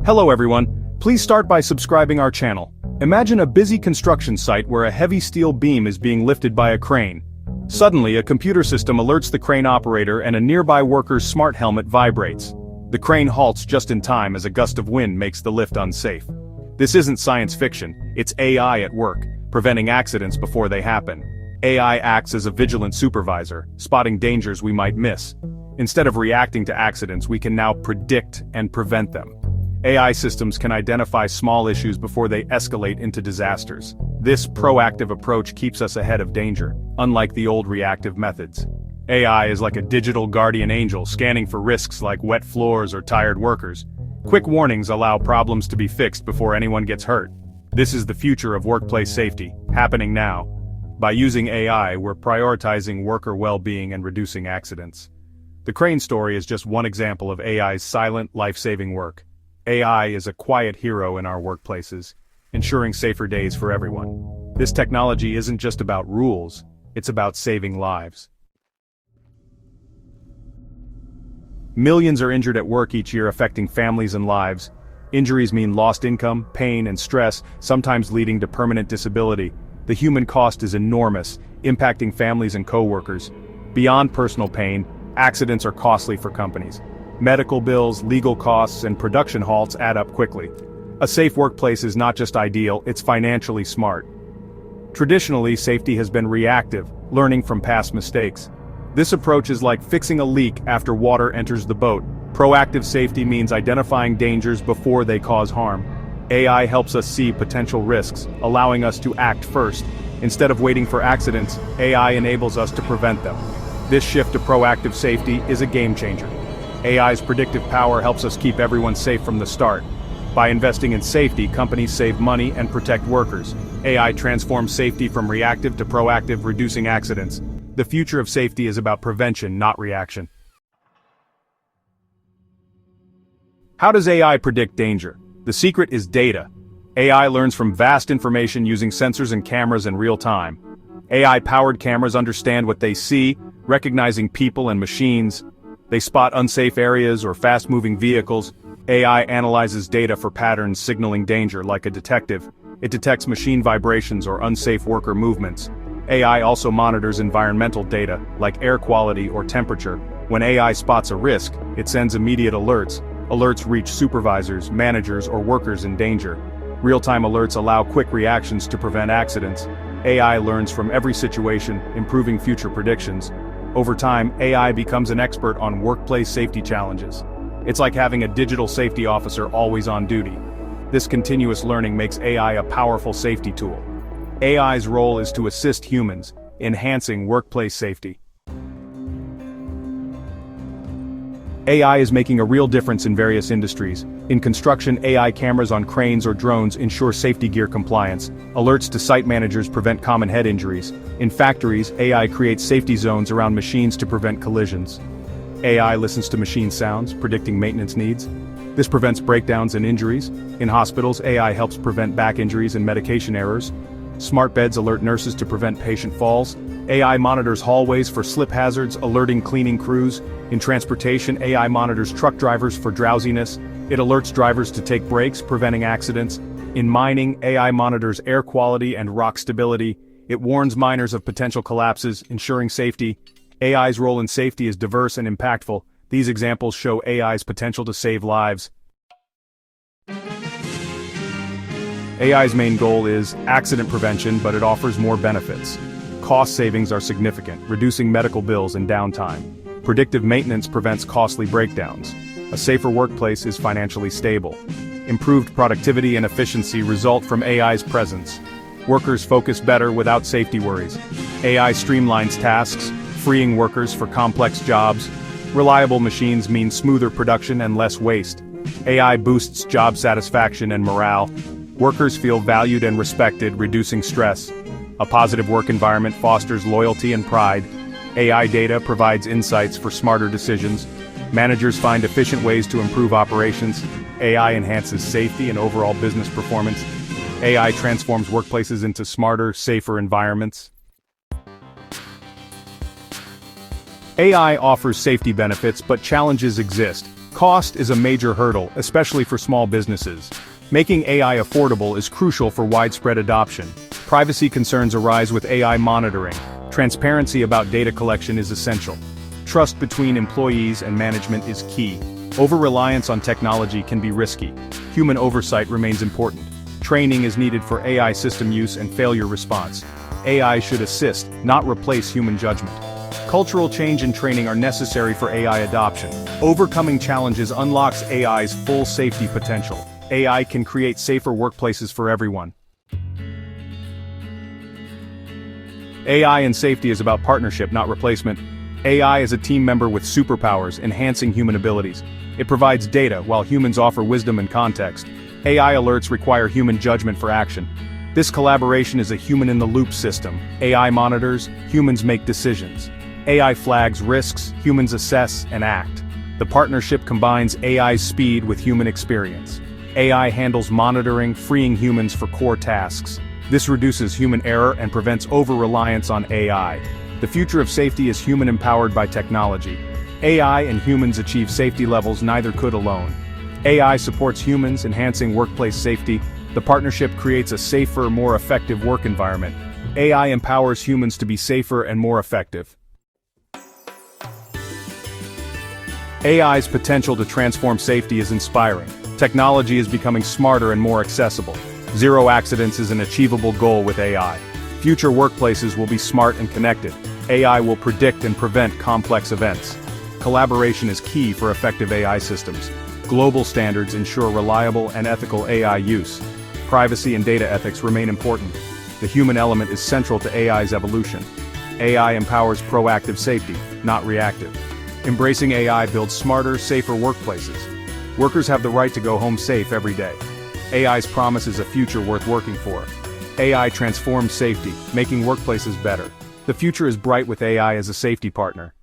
Hello everyone, please start by subscribing our channel. Imagine a busy construction site where a heavy steel beam is being lifted by a crane. Suddenly, a computer system alerts the crane operator and a nearby worker's smart helmet vibrates. The crane halts just in time as a gust of wind makes the lift unsafe. This isn't science fiction, it's AI at work, preventing accidents before they happen. AI acts as a vigilant supervisor, spotting dangers we might miss. Instead of reacting to accidents, we can now predict and prevent them. AI systems can identify small issues before they escalate into disasters. This proactive approach keeps us ahead of danger, unlike the old reactive methods. AI is like a digital guardian angel scanning for risks like wet floors or tired workers. Quick warnings allow problems to be fixed before anyone gets hurt. This is the future of workplace safety, happening now. By using AI, we're prioritizing worker well-being and reducing accidents. The crane story is just one example of AI's silent, life-saving work. AI is a quiet hero in our workplaces, ensuring safer days for everyone. This technology isn't just about rules, it's about saving lives. Millions are injured at work each year, affecting families and lives. Injuries mean lost income, pain, and stress, sometimes leading to permanent disability. The human cost is enormous, impacting families and co-workers. Beyond personal pain, accidents are costly for companies. Medical bills, legal costs, and production halts add up quickly. A safe workplace is not just ideal, it's financially smart. Traditionally, safety has been reactive, learning from past mistakes. This approach is like fixing a leak after water enters the boat. Proactive safety means identifying dangers before they cause harm. AI helps us see potential risks, allowing us to act first. Instead of waiting for accidents, AI enables us to prevent them. This shift to proactive safety is a game changer. AI's predictive power helps us keep everyone safe from the start. By investing in safety, companies save money and protect workers. AI transforms safety from reactive to proactive, reducing accidents. The future of safety is about prevention, not reaction. How does AI predict danger? The secret is data. AI learns from vast information using sensors and cameras in real time. AI-powered cameras understand what they see, recognizing people and machines. They spot unsafe areas or fast-moving vehicles. AI analyzes data for patterns signaling danger like a detective. It detects machine vibrations or unsafe worker movements. AI also monitors environmental data, like air quality or temperature. When AI spots a risk, it sends immediate alerts. Alerts reach supervisors, managers, or workers in danger. Real-time alerts allow quick reactions to prevent accidents. AI learns from every situation, improving future predictions. Over time, AI becomes an expert on workplace safety challenges. It's like having a digital safety officer always on duty. This continuous learning makes AI a powerful safety tool. AI's role is to assist humans, enhancing workplace safety. AI is making a real difference in various industries. In construction, AI cameras on cranes or drones ensure safety gear compliance. Alerts to site managers prevent common head injuries. In factories, AI creates safety zones around machines to prevent collisions. AI listens to machine sounds, predicting maintenance needs. This prevents breakdowns and injuries. In hospitals, AI helps prevent back injuries and medication errors. Smart beds alert nurses to prevent patient falls. AI monitors hallways for slip hazards, alerting cleaning crews. In transportation, AI monitors truck drivers for drowsiness. It alerts drivers to take breaks, preventing accidents. In mining, AI monitors air quality and rock stability. It warns miners of potential collapses, ensuring safety. AI's role in safety is diverse and impactful. These examples show AI's potential to save lives. AI's main goal is accident prevention, but it offers more benefits. Cost savings are significant, reducing medical bills and downtime. Predictive maintenance prevents costly breakdowns. A safer workplace is financially stable. Improved productivity and efficiency result from AI's presence. Workers focus better without safety worries. AI streamlines tasks, freeing workers for complex jobs. Reliable machines mean smoother production and less waste. AI boosts job satisfaction and morale. Workers feel valued and respected, reducing stress. A positive work environment fosters loyalty and pride. AI data provides insights for smarter decisions. Managers find efficient ways to improve operations. AI enhances safety and overall business performance. AI transforms workplaces into smarter, safer environments. AI offers safety benefits, but challenges exist. Cost is a major hurdle, especially for small businesses. Making AI affordable is crucial for widespread adoption. Privacy concerns arise with AI monitoring. Transparency about data collection is essential. Trust between employees and management is key. Over-reliance on technology can be risky. Human oversight remains important. Training is needed for AI system use and failure response. AI should assist, not replace human judgment. Cultural change and training are necessary for AI adoption. Overcoming challenges unlocks AI's full safety potential. AI can create safer workplaces for everyone. AI and safety is about partnership, not replacement. AI is a team member with superpowers, enhancing human abilities. It provides data, while humans offer wisdom and context. AI alerts require human judgment for action. This collaboration is a human-in-the-loop system. AI monitors, humans make decisions. AI flags risks, humans assess and act. The partnership combines AI's speed with human experience. AI handles monitoring, freeing humans for core tasks. This reduces human error and prevents over-reliance on AI. The future of safety is human-empowered by technology. AI and humans achieve safety levels neither could alone. AI supports humans, enhancing workplace safety. The partnership creates a safer, more effective work environment. AI empowers humans to be safer and more effective. AI's potential to transform safety is inspiring. Technology is becoming smarter and more accessible. Zero accidents is an achievable goal with AI. Future workplaces will be smart and connected. AI will predict and prevent complex events. Collaboration is key for effective AI systems. Global standards ensure reliable and ethical AI use. Privacy and data ethics remain important. The human element is central to AI's evolution. AI empowers proactive safety, not reactive. Embracing AI builds smarter, safer workplaces. Workers have the right to go home safe every day. AI's promise is a future worth working for. AI transforms safety, making workplaces better. The future is bright with AI as a safety partner.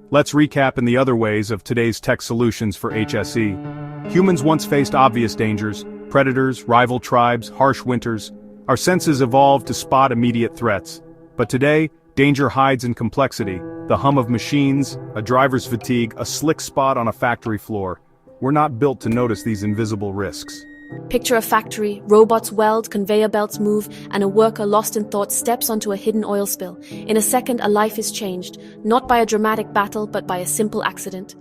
Let's recap in the other ways of today's tech solutions for HSE. Humans once faced obvious dangers: predators, rival tribes, harsh winters. Our senses evolved to spot immediate threats. But today, danger hides in complexity: the hum of machines, a driver's fatigue, a slick spot on a factory floor. We're not built to notice these invisible risks. Picture a factory, robots weld, conveyor belts move, and a worker lost in thought steps onto a hidden oil spill. In a second, a life is changed, not by a dramatic battle, but by a simple accident.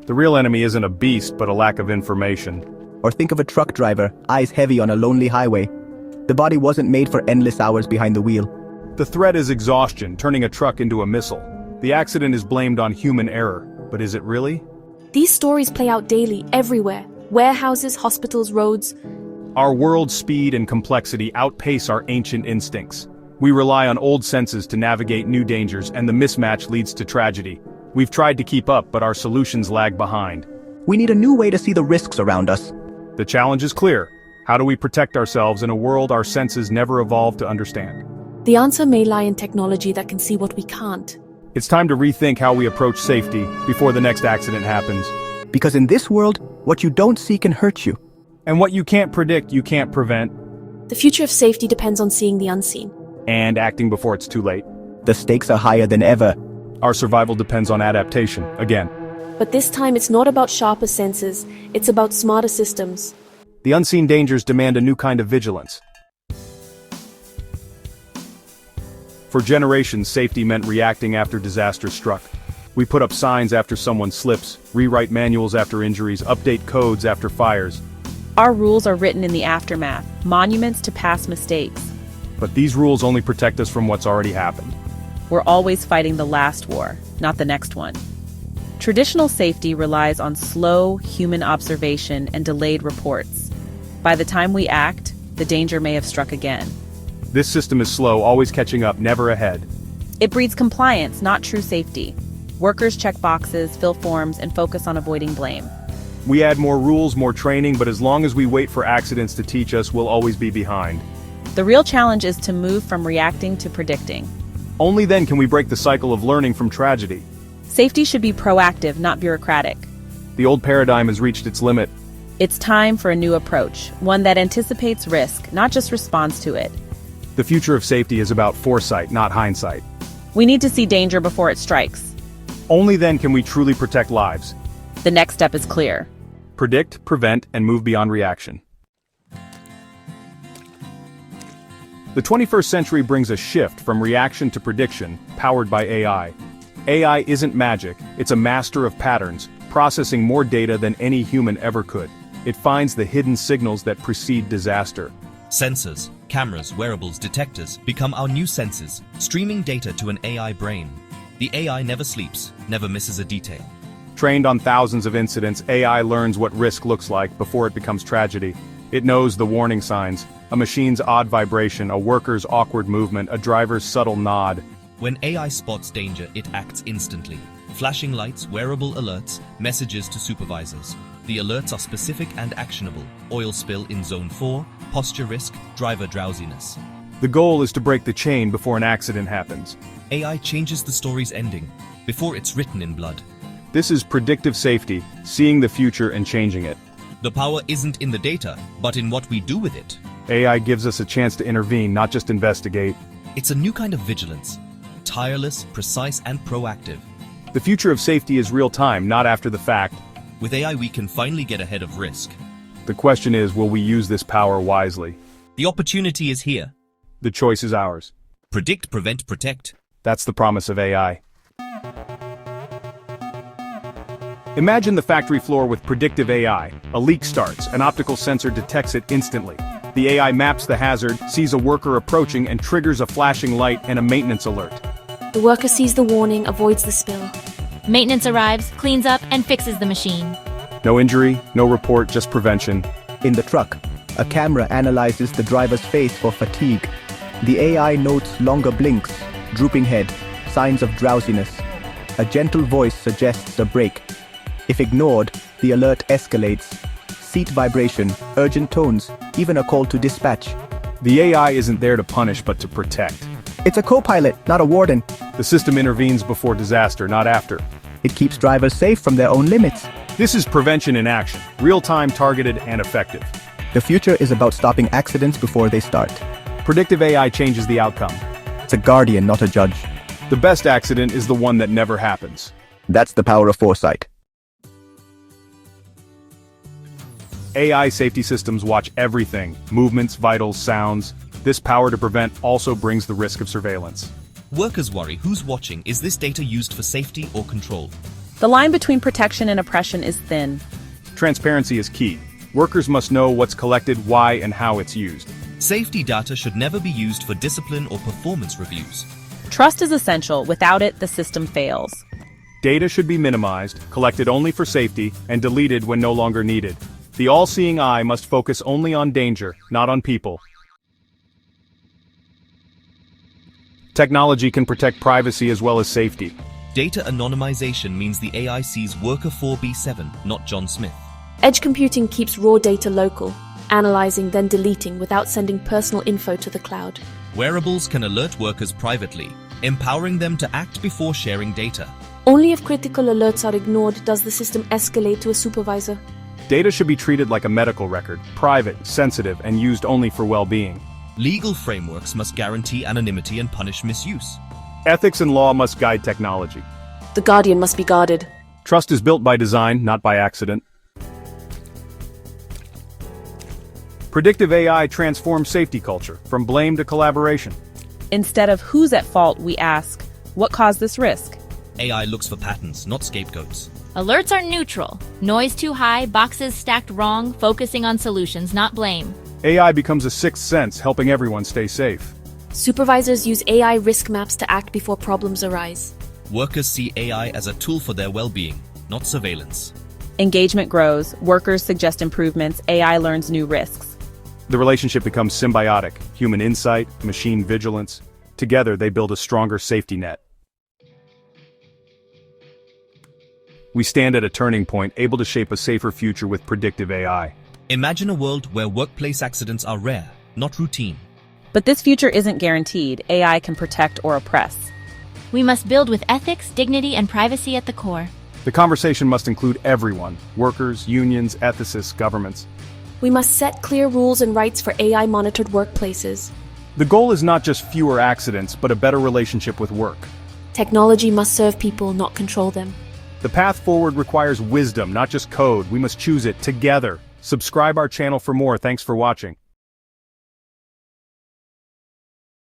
The real enemy isn't a beast, but a lack of information. Or think of a truck driver, eyes heavy on a lonely highway. The body wasn't made for endless hours behind the wheel. The threat is exhaustion, turning a truck into a missile. The accident is blamed on human error, but is it really? These stories play out daily, everywhere. Warehouses, hospitals, roads. Our world's speed and complexity outpace our ancient instincts. We rely on old senses to navigate new dangers, and the mismatch leads to tragedy. We've tried to keep up, but our solutions lag behind. We need a new way to see the risks around us. The challenge is clear. How do we protect ourselves in a world our senses never evolved to understand? The answer may lie in technology that can see what we can't. It's time to rethink how we approach safety before the next accident happens. Because in this world, what you don't see can hurt you. And what you can't predict, you can't prevent. The future of safety depends on seeing the unseen. And acting before it's too late. The stakes are higher than ever. Our survival depends on adaptation, again. But this time it's not about sharper senses, it's about smarter systems. The unseen dangers demand a new kind of vigilance. For generations, safety meant reacting after disaster struck. We put up signs after someone slips, rewrite manuals after injuries, update codes after fires. Our rules are written in the aftermath, monuments to past mistakes. But these rules only protect us from what's already happened. We're always fighting the last war, not the next one. Traditional safety relies on slow human observation and delayed reports. By the time we act, the danger may have struck again. This system is slow, always catching up, never ahead. It breeds compliance, not true safety. Workers check boxes, fill forms, and focus on avoiding blame. We add more rules, more training, but as long as we wait for accidents to teach us, we'll always be behind. The real challenge is to move from reacting to predicting. Only then can we break the cycle of learning from tragedy. Safety should be proactive, not bureaucratic. The old paradigm has reached its limit. It's time for a new approach, one that anticipates risk, not just responds to it. The future of safety is about foresight, not hindsight. We need to see danger before it strikes. Only then can we truly protect lives. The next step is clear. Predict, prevent, and move beyond reaction. The 21st century brings a shift from reaction to prediction, powered by AI. AI isn't magic, it's a master of patterns, processing more data than any human ever could. It finds the hidden signals that precede disaster. Sensors, cameras, wearables, detectors become our new senses, streaming data to an AI brain. The AI never sleeps, never misses a detail. Trained on thousands of incidents, AI learns what risk looks like before it becomes tragedy. It knows the warning signs: a machine's odd vibration, a worker's awkward movement, a driver's subtle nod. When AI spots danger, it acts instantly. Flashing lights, wearable alerts, messages to supervisors. The alerts are specific and actionable. Oil spill in Zone 4, posture risk, driver drowsiness. The goal is to break the chain before an accident happens. AI changes the story's ending, before it's written in blood. This is predictive safety, seeing the future and changing it. The power isn't in the data, but in what we do with it. AI gives us a chance to intervene, not just investigate. It's a new kind of vigilance. Tireless, precise, and proactive. The future of safety is real-time, not after the fact. With AI, we can finally get ahead of risk. The question is, will we use this power wisely? The opportunity is here. The choice is ours. Predict, prevent, protect. That's the promise of AI. Imagine the factory floor with predictive AI. A leak starts, an optical sensor detects it instantly. The AI maps the hazard, sees a worker approaching, and triggers a flashing light and a maintenance alert. The worker sees the warning, avoids the spill. Maintenance arrives, cleans up, and fixes the machine. No injury, no report, just prevention. In the truck, a camera analyzes the driver's face for fatigue. The AI notes longer blinks, drooping head, signs of drowsiness. A gentle voice suggests a break. If ignored, the alert escalates. Seat vibration, urgent tones, even a call to dispatch. The AI isn't there to punish but to protect. It's a co-pilot, not a warden. The system intervenes before disaster, not after. It keeps drivers safe from their own limits. This is prevention in action, real-time, targeted, and effective. The future is about stopping accidents before they start. Predictive AI changes the outcome. It's a guardian, not a judge. The best accident is the one that never happens. That's the power of foresight. AI safety systems watch everything: movements, vitals, sounds. This power to prevent also brings the risk of surveillance. Workers worry who's watching. Is this data used for safety or control? The line between protection and oppression is thin. Transparency is key. Workers must know what's collected, why, and how it's used. Safety data should never be used for discipline or performance reviews. Trust is essential. Without it, the system fails. Data should be minimized, collected only for safety, and deleted when no longer needed. The all-seeing eye must focus only on danger, not on people. Technology can protect privacy as well as safety. Data anonymization means the AI sees worker 4B7, not John Smith. Edge computing keeps raw data local, analyzing then deleting without sending personal info to the cloud. Wearables can alert workers privately, empowering them to act before sharing data. Only if critical alerts are ignored does the system escalate to a supervisor. Data should be treated like a medical record, private, sensitive, and used only for well-being. Legal frameworks must guarantee anonymity and punish misuse. Ethics and law must guide technology. The guardian must be guarded. Trust is built by design, not by accident. Predictive AI transforms safety culture, from blame to collaboration. Instead of who's at fault, we ask, what caused this risk? AI looks for patterns, not scapegoats. Alerts are neutral. Noise too high, boxes stacked wrong, focusing on solutions, not blame. AI becomes a sixth sense, helping everyone stay safe. Supervisors use AI risk maps to act before problems arise. Workers see AI as a tool for their well-being, not surveillance. Engagement grows, workers suggest improvements, AI learns new risks. The relationship becomes symbiotic: human insight, machine vigilance. Together, they build a stronger safety net. We stand at a turning point, able to shape a safer future with predictive AI. Imagine a world where workplace accidents are rare, not routine. But this future isn't guaranteed. AI can protect or oppress. We must build with ethics, dignity, and privacy at the core. The conversation must include everyone: workers, unions, ethicists, governments. We must set clear rules and rights for AI-monitored workplaces. The goal is not just fewer accidents, but a better relationship with work. Technology must serve people, not control them. The path forward requires wisdom, not just code. We must choose it together. Subscribe our channel for more. Thanks for watching.